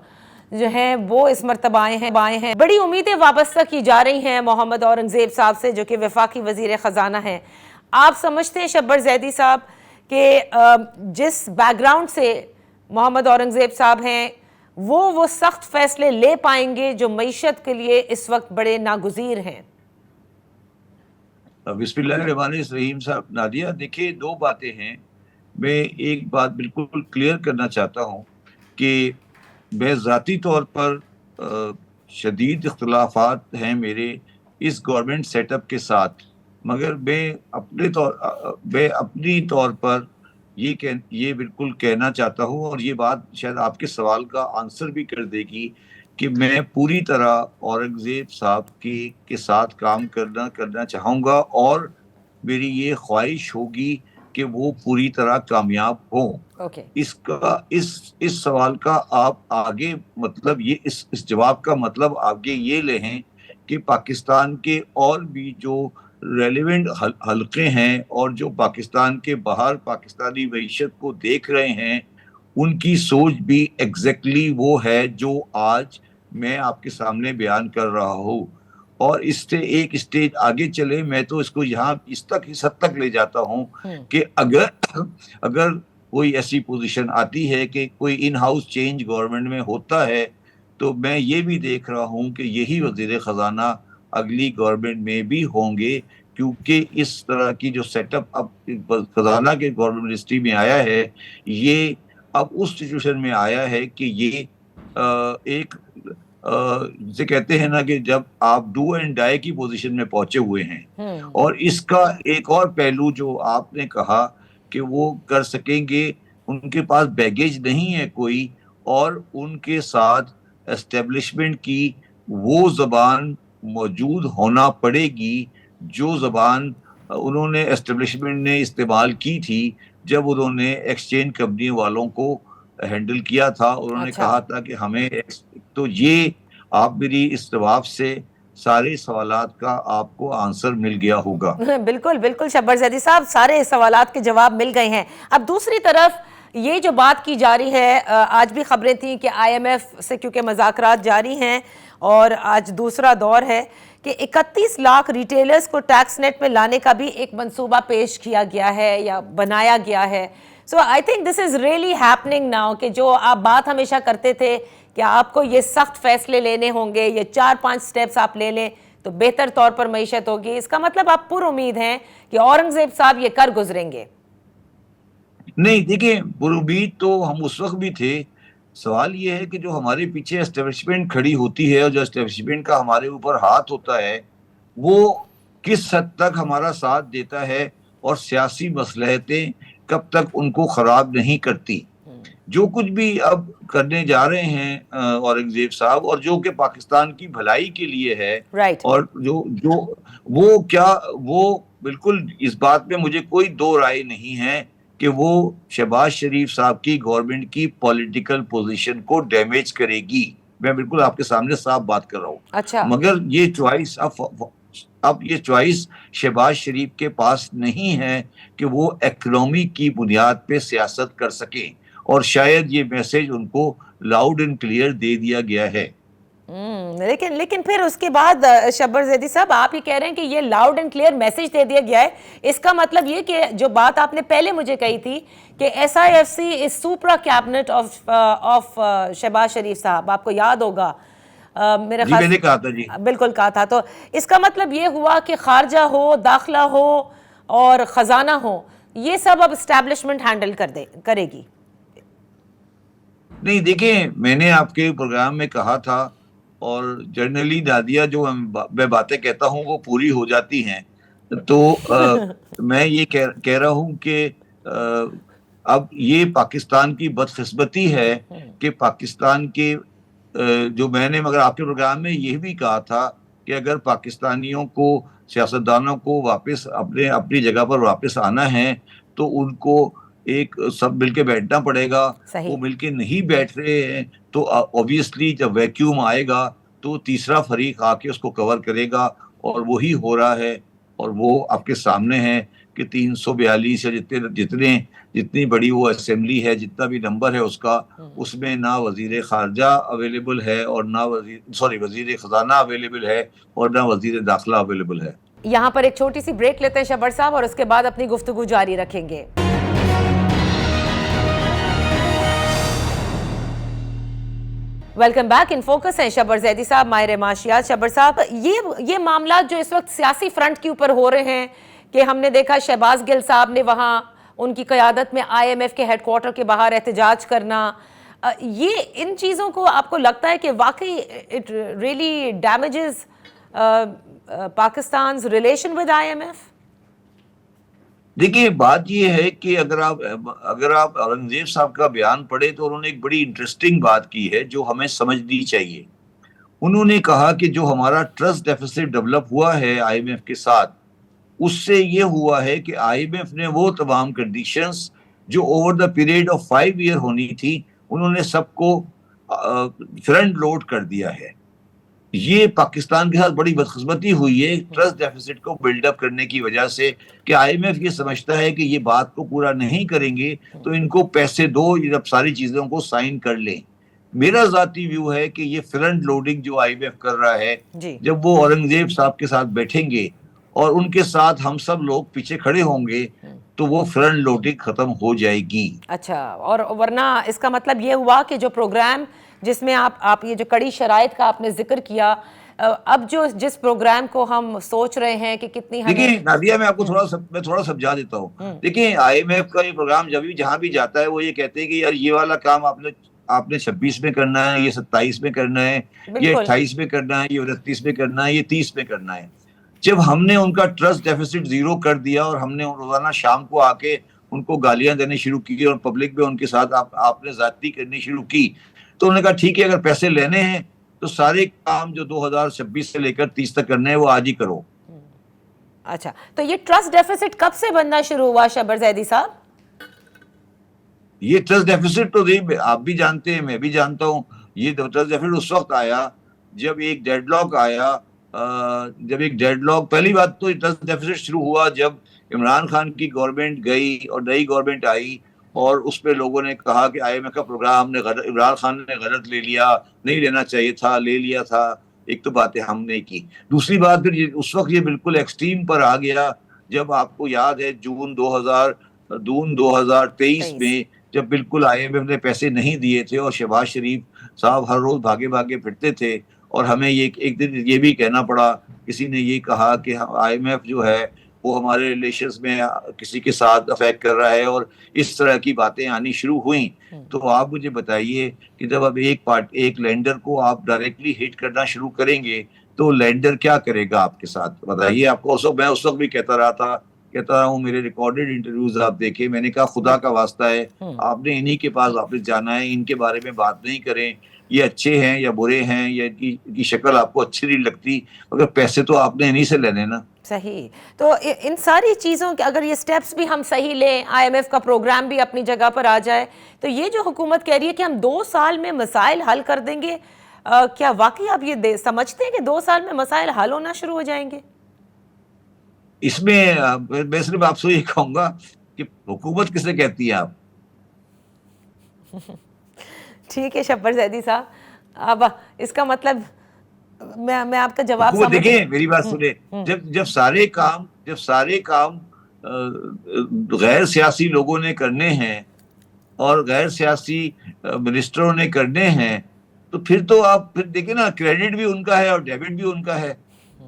जो हैं वो इस मरतबा आए हैं। बड़ी उम्मीदें वाबस्ता की जा रही हैं मोहम्मद औरंगज़ेब साहब से, जो कि वफाकी वज़ीर ख़जाना हैं। आप समझते हैं शब्बर ज़ैदी साहब कि जिस बैकग्राउंड से मोहम्मद औरंगज़ेब साहब हैं वो सख्त फैसले ले पाएंगे जो मईशत के लिए इस वक्त बड़े नागुज़ीर हैं? बिस्मिल्लाहिर्रहमानिर्रहीम साहब। नादिया, देखिए, दो बातें हैं। मैं एक बात बिल्कुल क्लियर करना चाहता हूँ कि मैं ज़ाती तौर पर शदीद इख्तलाफात हैं मेरे इस गवर्नमेंट सेटअप के साथ, मगर मैं अपनी तौर पर ये बिल्कुल कहना चाहता हूँ, और ये बात शायद आपके सवाल का आंसर भी कर देगी कि मैं पूरी तरह औरंगज़ेब साहब के साथ काम करना चाहूँगा, और मेरी ये ख्वाहिश होगी कि वो पूरी तरह कामयाब हों। इस सवाल का आप आगे मतलब ये इस जवाब का मतलब आगे ये लें कि पाकिस्तान के और भी जो रेलेवेंट हलके हैं और जो पाकिस्तान के बाहर पाकिस्तानी मईशत को देख रहे हैं, उनकी सोच भी एग्जैक्टली वो है जो आज मैं आपके सामने बयान कर रहा हूँ। और इससे एक स्टेज आगे चले, मैं तो इसको यहाँ इस हद तक ले जाता हूँ कि अगर कोई ऐसी पोजीशन आती है कि कोई इन हाउस चेंज गवर्नमेंट में होता है, तो मैं ये भी देख रहा हूँ कि यही वज़ीर ख़जाना अगली गवर्नमेंट में भी होंगे, क्योंकि इस तरह की जो सेटअप अब खजाना के गवर्नमेंट मिनिस्ट्री में आया है, ये अब उस सिचुएशन में आया है कि ये एक जिसे कहते हैं ना कि जब आप डू एंड डाई की पोजीशन में पहुंचे हुए हैं। और इसका एक और पहलू जो आपने कहा कि वो कर सकेंगे, उनके पास बैगेज नहीं है कोई, और उनके साथ एस्टेब्लिशमेंट की वो ज़बान मौजूद होना पड़ेगी जो ज़बान उन्होंने एस्टेब्लिशमेंट ने इस्तेमाल की थी जब उन्होंने एक्सचेंज कंपनी वालों को हैंडल किया था। उन्होंने कहा था कि हमें, तो ये आप मेरी इस जवाब से सारे सवालात का आपको आंसर मिल गया होगा। बिल्कुल बिल्कुल शब्बर ज़ैदी साहब, सारे सवालात के जवाब मिल गए हैं। अब दूसरी तरफ ये जो बात की जा रही है, आज भी खबरें थी कि IMF से क्योंकि मज़ाकरात जारी हैं और आज दूसरा दौर है कि 31 लाख रिटेलर्स को टैक्स नेट में लाने का भी एक मंसूबा पेश किया गया है या बनाया गया है। So I think this is really happening now कि जो आप बात हमेशा करते थे कि आपको ये सख्त फैसले लेने होंगे, ये 4-5 स्टेप्स आप ले लें तो बेहतर तौर पर मईशत होगी, इसका मतलब आप पुर उम्मीद हैं कि औरंगज़ेब साहब ये कर गुजरेंगे? नहीं, देखिए, पुरुमीद तो हम उस वक्त भी थे। सवाल ये है कि जो हमारे पीछे एस्टेब्लिशमेंट खड़ी होती है और जो एस्टेब्लिशमेंट का हमारे ऊपर हाथ होता है, वो किस हद तक हमारा साथ देता है और सियासी मसलहतें कब तक उनको खराब नहीं करती। जो कुछ भी अब करने जा रहे हैं औरंगजेब साहब, और जो कि पाकिस्तान की भलाई के लिए है, और वो बिल्कुल इस बात में मुझे कोई दो राय नहीं है कि वो शहबाज शरीफ साहब की गवर्नमेंट की पॉलिटिकल पोजीशन को डैमेज करेगी। मैं बिल्कुल आपके सामने साफ बात कर रहा हूँ। अच्छा। मगर ये चॉइस अब ये चॉइस शहबाज शरीफ के पास नहीं है कि वो इकोनॉमी की बुनियाद पे सियासत कर सकें, और शायद ये मैसेज उनको लाउड एंड क्लियर दे दिया गया है। لیکن پھر اس کے بعد شبر زیدی صاحب آپ یہ کہہ رہے ہیں کہ یہ لاؤڈ اینڈ کلیئر میسج دے دیا گیا ہے. اس کا مطلب یہ کہ جو بات آپ نے پہلے مجھے کہی تھی کہ S I F C is supra cabinet of Shehbaz Sharif صاحب, آپ کو یاد ہوگا میرے جی میں نے کہا تھا, جی بالکل کہا تھا. تو اس کا مطلب یہ ہوا کہ خارجہ ہو, داخلہ ہو اور خزانہ ہو, یہ سب اب اسٹیبلشمنٹ ہینڈل کرے گی. نہیں دیکھیں, میں نے آپ کے پروگرام میں کہا تھا, اور جنرلی نادیہ جو میں باتیں کہتا ہوں وہ پوری ہو جاتی ہیں, تو میں یہ کہہ رہا ہوں کہ اب یہ پاکستان کی بدقسمتی ہے کہ پاکستان کے جو میں نے مگر آپ کے پروگرام میں یہ بھی کہا تھا کہ اگر پاکستانیوں کو, سیاستدانوں کو واپس اپنی جگہ پر واپس آنا ہے تو ان کو ایک سب مل کے بیٹھنا پڑے گا. وہ مل کے نہیں بیٹھ رہے ہیں تو obviously جب ویکیوم آئے گا تو تیسرا فریق آ کے اس کو کور کرے گا, اور وہی ہو رہا ہے. اور وہ آپ کے سامنے ہے کہ 342 یا جتنی بڑی وہ اسمبلی ہے, جتنا بھی نمبر ہے اس کا, اس میں نہ وزیر خارجہ اویلیبل ہے اور نہ وزیر خزانہ اویلیبل ہے اور نہ وزیر داخلہ اویلیبل ہے. یہاں پر ایک چھوٹی سی بریک لیتے ہیں شبر صاحب, اور اس کے بعد اپنی گفتگو جاری رکھیں گے. Welcome back. ان فوکس ہیں شبر زیدی صاحب, ماہر معاشیات. شبر صاحب, یہ معاملات جو اس وقت سیاسی فرنٹ کے اوپر ہو رہے ہیں کہ ہم نے دیکھا شہباز گل صاحب نے وہاں ان کی قیادت میں آئی ایم ایف کے ہیڈ کوارٹر کے باہر احتجاج کرنا, یہ ان چیزوں کو آپ کو لگتا ہے کہ واقعی it really damages Pakistan's relation with I M F? دیکھیے بات یہ ہے کہ اگر آپ اورنگزیب صاحب کا بیان پڑھے تو انہوں نے ایک بڑی انٹرسٹنگ بات کی ہے جو ہمیں سمجھنی چاہیے. انہوں نے کہا کہ جو ہمارا ٹرسٹ ڈیفیسٹ ڈیولپ ہوا ہے آئی ایم ایف کے ساتھ, اس سے یہ ہوا ہے کہ آئی ایم ایف نے وہ تمام کنڈیشنز جو over the period of 5 year ہونی تھی, انہوں نے سب کو فرنٹ لوڈ کر دیا ہے. یہ پاکستان کے ساتھ بڑی بدقسمتی ہوئی ہے ٹرسٹ ڈیفیسٹ کو بلڈ اپ کرنے کی وجہ سے, کہ آئی ایم ایف یہ سمجھتا ہے کہ یہ بات کو پورا نہیں کریں گے تو ان کو پیسے دو, جب ساری چیزوں کو سائن کر لیں. میرا ذاتی ویو ہے کہ یہ فرنٹ لوڈنگ جو آئی ایم ایف کر رہا ہے, جب وہ اورنگزیب صاحب کے ساتھ بیٹھیں گے اور ان کے ساتھ ہم سب لوگ پیچھے کھڑے ہوں گے تو وہ فرنٹ لوڈنگ ختم ہو جائے گی. اچھا, اور ورنہ اس کا مطلب یہ ہوا کہ جو پروگرام جس میں آپ یہ جو کڑی شرائط کا آپ نے ذکر کیا, اب جس پروگرام کو ہم سوچ رہے ہیں کہ کتنی دیکھیں نادیہ, میں آپ کو تھوڑا سمجھا دیتا ہوں. دیکھیں آئی ایم ایف کا یہ پروگرام جہاں بھی جاتا ہے وہ یہ کہتے ہیں کہ یار یہ والا کام آپ نے 26 میں کرنا ہے, یہ 27 میں کرنا ہے, یہ 28 میں کرنا ہے, یہ 29 میں کرنا ہے, یہ 30 میں کرنا ہے. جب ہم نے ان کا ٹرسٹ ڈیفیسٹ زیرو کر دیا اور ہم نے روزانہ شام کو آ کے ان کو گالیاں دینے شروع کی اور پبلک میں ان کے ساتھ آپ نے زیادتی کرنی شروع کی, تو انہوں نے کہا ٹھیک ہے اگر پیسے لینے ہیں تو سارے کام جو 2026 سے لے کر 30 تک کرنے ہیں وہ آج ہی کرو. اچھا, تو یہ ٹرسٹ ڈیفیسٹ کب سے بننا شروع ہوا شبر زیدی صاحب؟ یہ ٹرسٹ ڈیفیسٹ تو آپ بھی جانتے ہیں, میں بھی جانتا ہوں. یہ ٹرسٹ ڈیفیسٹ اس وقت آیا جب ایک ڈیڈ لاک آیا, پہلی بات تو ٹرسٹ ڈیفیسٹ شروع ہوا جب عمران خان کی گورنمنٹ گئی اور نئی گورنمنٹ آئی, اور اس پہ لوگوں نے کہا کہ آئی ایم ایف کا پروگرام عمران خان نے غلط لے لیا, نہیں لینا چاہیے تھا, لے لیا تھا. ایک تو باتیں ہم نے کی. دوسری بات پھر اس وقت یہ بالکل ایکسٹریم پر آ گیا جب آپ کو یاد ہے جون 2023 میں جب بالکل آئی ایم ایف نے پیسے نہیں دیے تھے اور شہباز شریف صاحب ہر روز بھاگے بھاگے پھرتے تھے, اور ہمیں ایک دن یہ بھی کہنا پڑا, کسی نے یہ کہا کہ آئی ایم ایف جو ہے وہ ہمارے ریلیشنز میں کسی کے ساتھ افیکٹ کر رہا ہے, اور اس طرح کی باتیں آنی شروع ہوئیں. تو آپ مجھے بتائیے کہ جب اب ایک لینڈر کو آپ ڈائریکٹلی ہٹ کرنا شروع کریں گے تو لینڈر کیا کرے گا آپ کے ساتھ, بتائیے. آپ کو میں اس وقت بھی کہتا رہا ہوں, میرے ریکارڈڈ انٹرویوز آپ دیکھیں, میں نے کہا خدا کا واسطہ ہے آپ نے انہی کے پاس واپس جانا ہے, ان کے بارے میں بات نہیں کریں, یہ اچھے ہیں یا برے ہیں یا ان کی شکل آپ کو اچھی نہیں لگتی, مگر پیسے تو آپ نے انہی سے لینے نا. صحیح. تو ان ساری چیزوں کے اگر یہ سٹیپس بھی ہم صحیح لیں, آئی ایم ایف کا پروگرام بھی اپنی جگہ پر آ جائے, تو یہ جو حکومت کہہ رہی ہے کہ ہم 2 سال میں مسائل حل کر دیں گے, کیا واقعی آپ یہ سمجھتے ہیں کہ 2 سال میں مسائل حل ہونا شروع ہو جائیں گے؟ اس میں میں صرف آپ سے یہ کہوں گا کہ حکومت کسے کہتی ہے آپ. ٹھیک ہے شبر زیدی صاحب, اب اس کا مطلب میں آپ کا جواب وہ دیکھیں میری بات سنیں، جب سارے کام غیر سیاسی لوگوں نے کرنے ہیں اور غیر سیاسی منسٹروں نے کرنے ہیں، تو پھر آپ دیکھیں نا، کریڈٹ بھی ان کا ہے اور ڈیبٹ بھی ان کا ہے.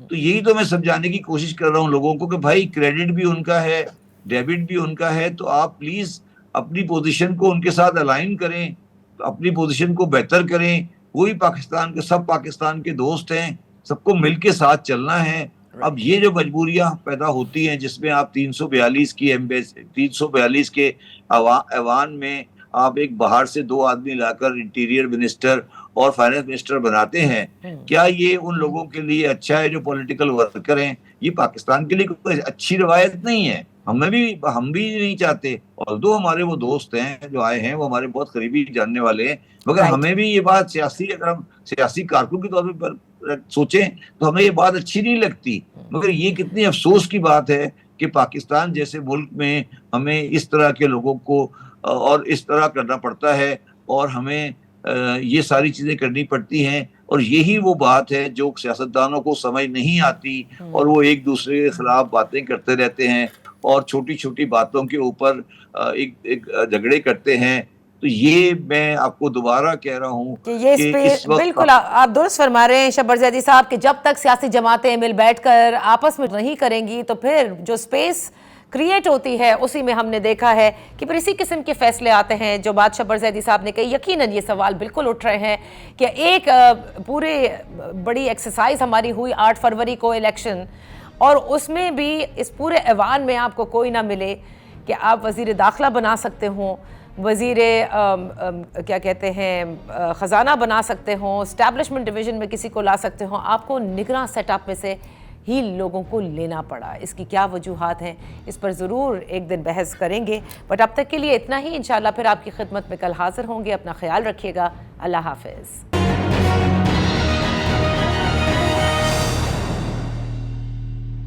تو یہی تو میں سمجھانے کی کوشش کر رہا ہوں لوگوں کو کہ بھائی کریڈٹ بھی ان کا ہے، ڈیبٹ بھی ان کا ہے، تو آپ پلیز اپنی پوزیشن کو ان کے ساتھ الائن کریں، اپنی پوزیشن کو بہتر کریں. وہی سب پاکستان کے دوست ہیں، سب کو مل کے ساتھ چلنا ہے. اب یہ جو مجبوریاں پیدا ہوتی ہیں جس میں آپ 342 کے ایوان میں آپ ایک باہر سے 2 آدمی لا کر انٹیریئر منسٹر اور فائنانس منسٹر بناتے ہیں، کیا یہ ان لوگوں کے لیے اچھا ہے جو پولیٹیکل ورکر ہیں؟ یہ پاکستان کے لیے کوئی اچھی روایت نہیں ہے. ہم بھی نہیں چاہتے، اور دو ہمارے وہ دوست ہیں جو آئے ہیں، وہ ہمارے بہت قریبی جاننے والے ہیں، مگر ہمیں بھی یہ بات اگر ہم سیاسی کارکن کے طور پر سوچیں تو ہمیں یہ بات اچھی نہیں لگتی. مگر یہ کتنی افسوس کی بات ہے کہ پاکستان جیسے ملک میں ہمیں اس طرح کے لوگوں کو اور اس طرح کرنا پڑتا ہے، اور ہمیں یہ ساری چیزیں کرنی پڑتی ہیں. اور یہی وہ بات ہے جو سیاستدانوں کو سمجھ نہیں آتی، اور وہ ایک دوسرے کے خلاف باتیں کرتے رہتے ہیں اور چھوٹی چھوٹی باتوں کے اوپر ایک جھگڑے کرتے ہیں. تو یہ میں آپ کو دوبارہ کہہ رہا ہوں کہ یہ اس وقت بالکل آپ درست فرما رہے ہیں شبر زیدی صاحب، کہ جب تک سیاسی جماعتیں مل بیٹھ کر آپس میں نہیں کریں گی تو پھر جو سپیس کریٹ ہوتی ہے اسی میں ہم نے دیکھا ہے کہ پھر اسی قسم کے فیصلے آتے ہیں جو بات شبر زیدی صاحب نے کہی. یقیناً یہ سوال بالکل اٹھ رہے ہیں کہ ایک پورے بڑی ایکسرسائز ہماری ہوئی 8 فروری کو الیکشن، اور اس میں بھی اس پورے ایوان میں آپ کو کوئی نہ ملے کہ آپ وزیر داخلہ بنا سکتے ہوں، وزیر کیا کہتے ہیں خزانہ بنا سکتے ہوں، اسٹیبلشمنٹ ڈویژن میں کسی کو لا سکتے ہوں. آپ کو نگراں سیٹ اپ میں سے ہی لوگوں کو لینا پڑا. اس کی کیا وجوہات ہیں، اس پر ضرور ایک دن بحث کریں گے، بٹ اب تک کے لیے اتنا ہی. انشاءاللہ پھر آپ کی خدمت میں کل حاضر ہوں گے. اپنا خیال رکھیے گا. اللہ حافظ.